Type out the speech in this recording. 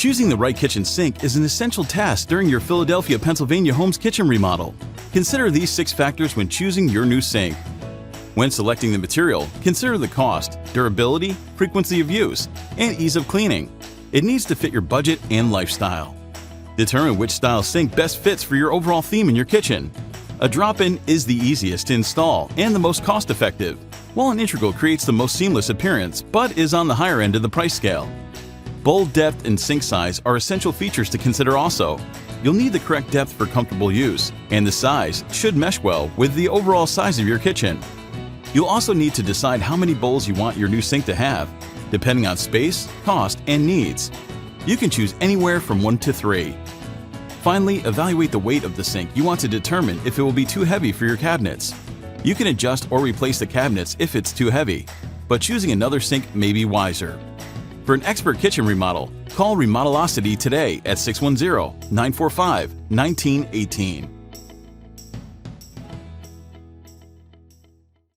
Choosing the right kitchen sink is an essential task during your Philadelphia, Pennsylvania home's kitchen remodel. Consider these 6 factors when choosing your new sink. When selecting the material, consider the cost, durability, frequency of use, and ease of cleaning. It needs to fit your budget and lifestyle. Determine which style sink best fits for your overall theme in your kitchen. A drop-in is the easiest to install and the most cost-effective, while an integral creates the most seamless appearance but is on the higher end of the price scale. Bowl depth and sink size are essential features to consider also. You'll need the correct depth for comfortable use, and the size should mesh well with the overall size of your kitchen. You'll also need to decide how many bowls you want your new sink to have, depending on space, cost, and needs. You can choose anywhere from 1 to 3. Finally, evaluate the weight of the sink you want to determine if it will be too heavy for your cabinets. You can adjust or replace the cabinets if it's too heavy, but choosing another sink may be wiser. For an expert kitchen remodel, call Remodelocity today at 610-945-1918.